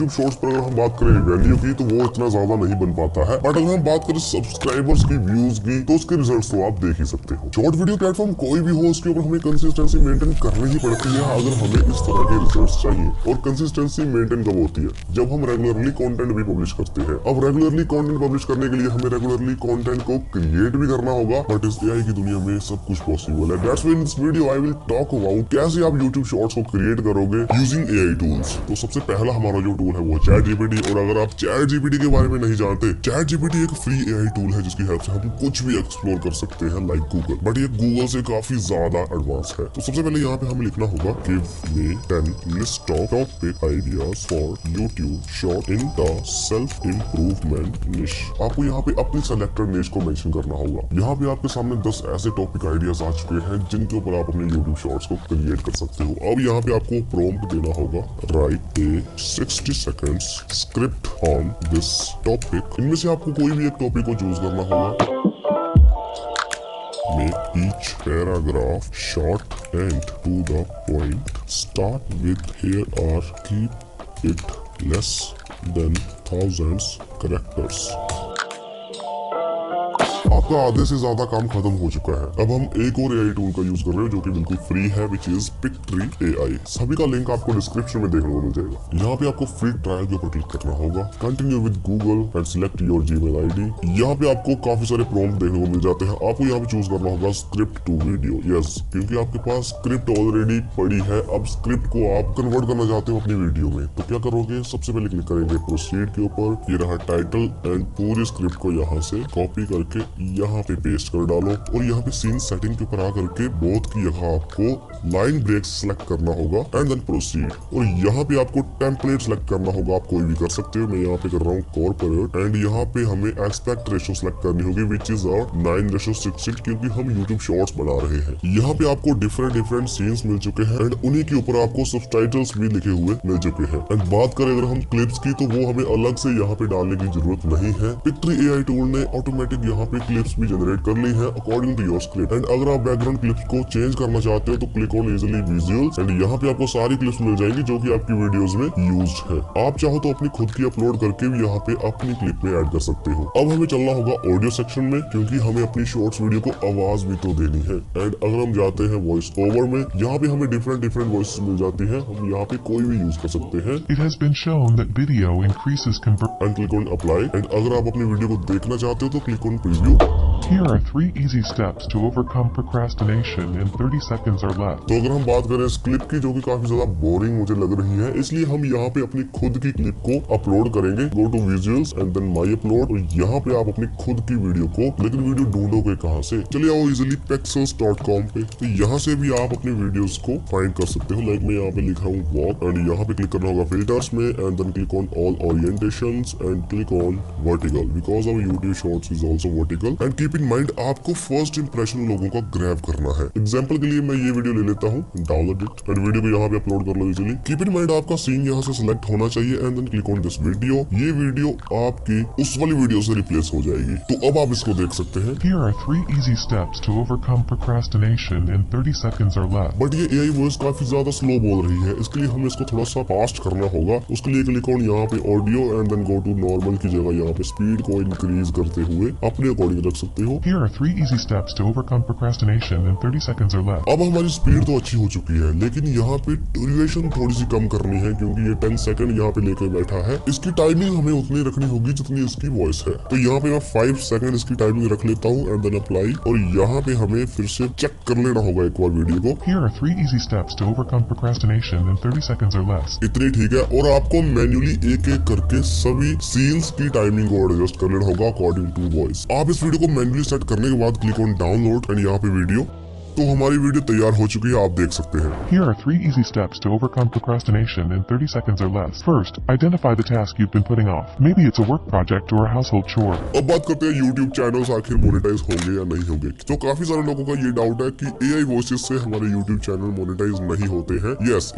YouTube shorts पर अगर हम बात करें वैल्यू की तो वो इतना ज्यादा नहीं बन पाता है, बट अगर हम बात करें सब्सक्राइबर्स की, व्यूज की, तो उसके रिजल्ट्स तो आप देख ही सकते हो। शॉर्ट वीडियो प्लेटफॉर्म कोई भी हो, उसके ऊपर हमें कंसिस्टेंसी मेंटेन करनी ही पड़ती है अगर हमें इस तरह के रिजल्ट्स चाहिए। और कंसिस्टेंसी मेंटेन कब होती है? जब हम रेगुलरली कंटेंट भी पब्लिश करते हैं। अब रेगुलरली कंटेंट पब्लिश करने के लिए हमें रेगुलरली कंटेंट को क्रिएट भी करना होगा, बट इस एआई की दुनिया में सब कुछ पॉसिबल है। That's why in this video I will talk about कैसे आप YouTube शॉर्ट्स को क्रिएट करोगे यूजिंग एआई टूल्स। तो सबसे पहला हमारा जो टूल है वो ChatGPT। और अगर आप ChatGPT के बारे में नहीं जानते, ChatGPT एक फ्री एआई टूल है जिसकी हेल्प से हम कुछ भी एक्सप्लोर कर सकते हैं लाइक गूगल, बट ये गूगल से काफी ज्यादा एडवांस है। तो सबसे पहले यहाँ पे हमें लिखना होगा give me 10 list of topic ideas for YouTube short in the self improvement निश। आपको यहाँ पे अपनी सेलेक्टेड निश को मेंशन करना होगा। यहाँ पे आपके सामने 10 ऐसे टॉपिक आइडियाज आ चुके हैं जिनके ऊपर आप अपने YouTube शॉर्ट्स को क्रिएट कर सकते हो। अब यहाँ पे आपको प्रॉम्प्ट देना होगा, right A 60 seconds script on this topic. इनमें से आपको कोई भी एक टॉपिक को चूज करना होगा। Make each paragraph short and to the point. Start with here or keep it less than thousands characters. आपका आधे से ज्यादा काम खत्म हो चुका है। अब हम एक और एआई टूल का यूज कर रहे हैं जो कि बिल्कुल फ्री है, विच इज Pictory.ai। सभी का लिंक आपको डिस्क्रिप्शन में देखने को मिल जाएगा। यहाँ पे आपको फ्री ट्रायल के ऊपर क्लिक करना होगा, continue with Google and select your Gmail ID. यहाँ पे आपको काफी सारे प्रॉम्प्ट देखने को मिल जाते हैं। आपको यहाँ पे चूज करना होगा स्क्रिप्ट टू वीडियो। यस, क्योंकि आपके पास स्क्रिप्ट ऑलरेडी पड़ी है। अब स्क्रिप्ट को आप कन्वर्ट करना चाहते हो अपनी वीडियो में, तो क्या करोगे? सबसे पहले क्लिक करेंगे प्रोसीड के ऊपर। ये रहा टाइटल एंड पूरी स्क्रिप्ट को यहाँ से कॉपी करके यहाँ पे पेस्ट कर डालो। और यहाँ पे सीन सेटिंग के ऊपर आकर के बोथ की जगह आपको लाइन ब्रेक सेलेक्ट करना होगा एंड देन प्रोसीड। और यहाँ पे आपको टेम्पलेट सेलेक्ट करना होगा। आप कोई भी कर सकते हो, मैं यहाँ पे कर रहा हूँ कॉर्पोरेट। एंड यहाँ पे हमें एस्पेक्ट रेशो सेलेक्ट करनी होगी विच इज 9:6, क्योंकि हम यूट्यूब शॉर्ट्स बना रहे हैं। यहाँ पे आपको डिफरेंट सीन्स मिल चुके हैं एंड उन्हीं के ऊपर आपको सबटाइटल्स भी लिखे हुए मिल चुके हैं। एंड बात करें अगर हम क्लिप्स की, तो वो हमें अलग से यहाँ पे डालने की जरूरत नहीं है। Pictory.ai टूल ने ऑटोमेटिक यहाँ पे क्लिप्स भी जनरेट कर ली है according to your script. And अगर आप बैकग्राउंड क्लिप्स को चेंज करना चाहते हो तो click on easily visuals and यहाँ पे आपको सारी क्लिप्स मिल जाएंगी जो कि आपकी वीडियोस में यूज्ड है। आप चाहो तो अपनी खुद की अपलोड करके भी यहाँ पे अपनी क्लिप में ऐड कर सकते हो। अब हमें चलना होगा ऑडियो सेक्शन में, क्योंकि हमें अपनी शॉर्ट्स वीडियो को आवाज भी तो देनी है। एंड अगर हम जाते हैं वॉइस ओवर में, यहाँ पे हमें डिफरेंट वॉइस मिल जाती है। हम यहाँ पे कोई भी यूज कर सकते हैं। It has been shown that video increases and click on apply. And अगर आप अपनी वीडियो को देखना चाहते हो तो click on preview. Here are 3 easy steps to overcome procrastination in 30 seconds or less. तो अगर हम बात करें इस क्लिप की, जो कि काफी ज्यादा बोरिंग मुझे लग रही है, इसलिए हम यहाँ पे अपनी खुद की क्लिप को अपलोड करेंगे। Go to visuals and then my upload. और यहाँ पे आप अपनी खुद की वीडियो को, लेकिन वीडियो ढूंढोगे कहाँ से? चलिए आओ इजिली pexels.com पे। तो यहाँ से भी आप अपनी वीडियोस को फाइंड कर सकते हो। लाइक मैं यहाँ पे लिख रहा हूँ वॉक एंड यहाँ पे क्लिक करना होगा फिल्टर्स में and then click on all orientations and click on vertical, because our YouTube shorts is also vertical. And keep in mind आपको फर्स्ट इंप्रेशन लोगों का ग्रैब करना है। एग्जांपल के लिए मैं ये वीडियो ले लेता हूँ, डाउनलोड इट एंड वीडियो को यहाँ पे अपलोड कर लो इजीली। कीप इन माइंड आपका सीन यहाँ से सिलेक्ट होना चाहिए and then click on this video. ये वीडियो आपकी उस वाली वीडियो से रिप्लेस हो जाएगी। तो अब आप इसको देख सकते हैं। Here are 3 easy steps to overcome procrastination in 30 seconds or less. But ये एआई वॉइस काफी ज्यादा स्लो बोल रही है, इसके लिए हमें इसको थोड़ा सा फास्ट करना होगा। उसके लिए क्लिक ऑन यहाँ पे audio and then go to normal की जगह यहाँ पे स्पीड को इंक्रीज करते हुए अपने अकॉर्डिंग रख सकते हो। Here are 3 easy steps to overcome procrastination in 30 seconds or less. अब हमारी स्पीड तो अच्छी हो चुकी है, लेकिन यहाँ पे ड्यूरेशन थोड़ी सी कम करनी है, क्योंकि ये 10 सेकंड यहाँ पे लेकर बैठा है। इसकी टाइमिंग हमें उतनी रखनी होगी जितनी इसकी वॉइस है। तो यहाँ पे मैं 5 सेकंड इसकी टाइमिंग रख लेता हूँ एंड देन अप्लाई। और यहाँ पे हमें फिर से चेक कर लेना होगा एक बार वीडियो को। Here are 3 easy steps to overcome procrastination in 30 seconds or less. इतनी ठीक है। और आपको मैन्युअली एक करके सभी सीन्स की टाइमिंग को एडजस्ट कर लेना होगा अकॉर्डिंग टू वॉइस। आप इस वीडियो को मैन्युअली सेट करने के बाद क्लिक ऑन डाउनलोड एंड यहाँ पे वीडियो। तो हमारी वीडियो तैयार हो चुकी है, आप देख सकते हैं। Here are 3 easy steps to overcome procrastination in 30 seconds or less. First, identify the task you've been putting off. Maybe it's a work project or a household chore. अब बात करते हैं YouTube चैनल्स आखिर मोनेटाइज होंगे या नहीं होंगे। तो काफी सारे लोगों का ये डाउट है कि एआई वॉइसेस से हमारे YouTube चैनल मोनेटाइज नहीं होते हैं। यस,